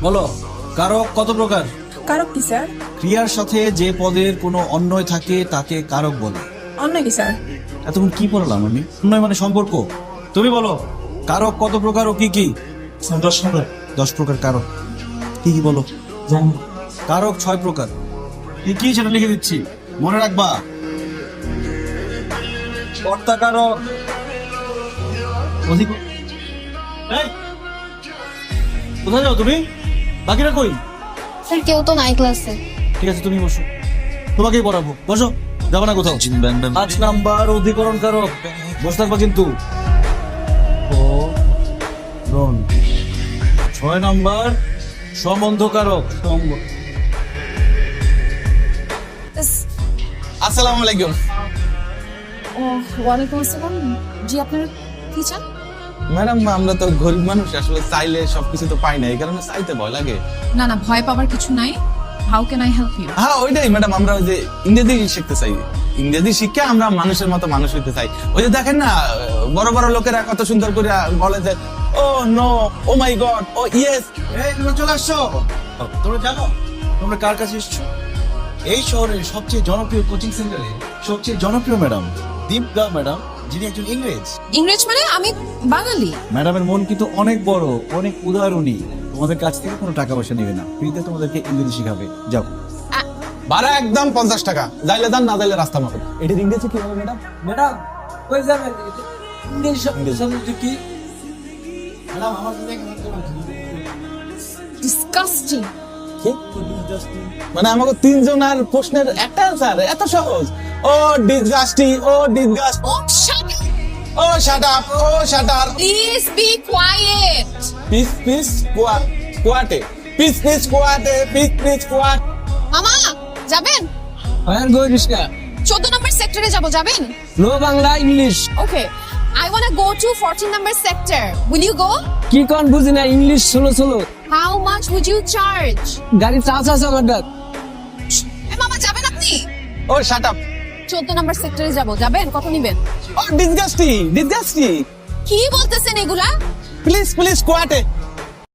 বলো, কারক কত প্রকার? কারক কি স্যার? ক্রিয়ার সাথে যে পদের কোনো অন্যয় থাকে তাকে কারক বলে। অন্য কি স্যার? এতক্ষণ কি বললাম আমি? অন্যয় মানে সম্পর্ক। তুমি বলো, কারক কত প্রকার ও কি কি? 10 প্রকার। 10 প্রকার কারক। কি কি বলো? জানি। কারক 6 প্রকার। কি কি সেটা লিখে দিচ্ছি, মনে রাখবা। কর্তা কারক, অধিক। এই, কোথায় যাও তুমি? বাকিরা কই? স্যার কেউ তো নাই ক্লাসে। ঠিক আছে, তুমি বসো, তোমাকেই পড়াবো। বসো, যাবো না কোথাও। 5 নাম্বার অধিকরণ কারক, বসে থাকবা কিন্তু। ও রন। 6 নাম্বার সম্বন্ধ কারক। আসসালামু আলাইকুম। ও ওয়ালাইকুম আসসালাম। জি আপনার কি চান? ম্যাডাম, আমরা তো গরিব মানুষ, আসলে চাইলে সবকিছু তো পাই না, এই কারণে চাইতে ভয় লাগে। না না, ভয় পাওয়ার কিছু নাই। How can I help you? হ্যাঁ ওইটাই ম্যাডাম, আমরা ওই যে ইংরেজি শিখতে চাই। ইংরেজি শিখে আমরা মানুষের মতো মানুষ হইতে চাই। ওই যে দেখেন না, বড় বড় লোকেরা কত সুন্দর করে বলে যে ও নো, ও মাই গড, ও ইয়েস। এই তোমরা চলে আসছো। তোমরা জানো তোমরা কার কাছে এসছো? এই শহরের সবচেয়ে জনপ্রিয় কোচিং সেন্টারে সবচেয়ে জনপ্রিয় ম্যাডাম দীপদা ম্যাডাম, যিনি একজন ইংরেজ। ইংরেজ মানে আমি বাঙালি। ম্যাডামের মন কিন্তু অনেক বড়, অনেক উদারণী। তোমাদের কাছ থেকে কোনো টাকা পয়সা নেবে না, ফ্রিতে তোমাদেরকে ইংরেজি শিখাবে। যাও। ভাড়া একদম 50 টাকা, যাইলে দান, না যাইলে রাস্তা মাপেন। এটির ইংরেজি কি হবে ম্যাডাম? ম্যাডাম কই যাবেন? ইংরেজি শব্দ কি? ম্যাডাম আমার সাথে ডিসকাস্টিং। মানে আমাকে তিনজনের প্রশ্নের একটা অ্যান্সার এত সহজ। Oh disgusting, oh disgust, oh shut up. Oh shut up, oh shut up. Please be quiet. Please please quiet, please please quiet, please please quiet. মামা যাবেন? আর গো রিস্কা 14 নম্বর সেক্টরে যাবেন? No Bangla English. Okay, I want to go to 14 number sector. Will you go? কি কোন বুঝি না, ইংলিশ ষোলো। How much would you charge? গাড়ি চার্জ আছে আমার ডাক। এ মামা যাবেন আপনি? ও শাট আপ। 14 নম্বর সেক্টরে যাবেন? কত নিবেন? ও ডিসগাস্টি, ডিসগাস্টি। কি বলতেছেন এগুলা? Please please কোয়াটে।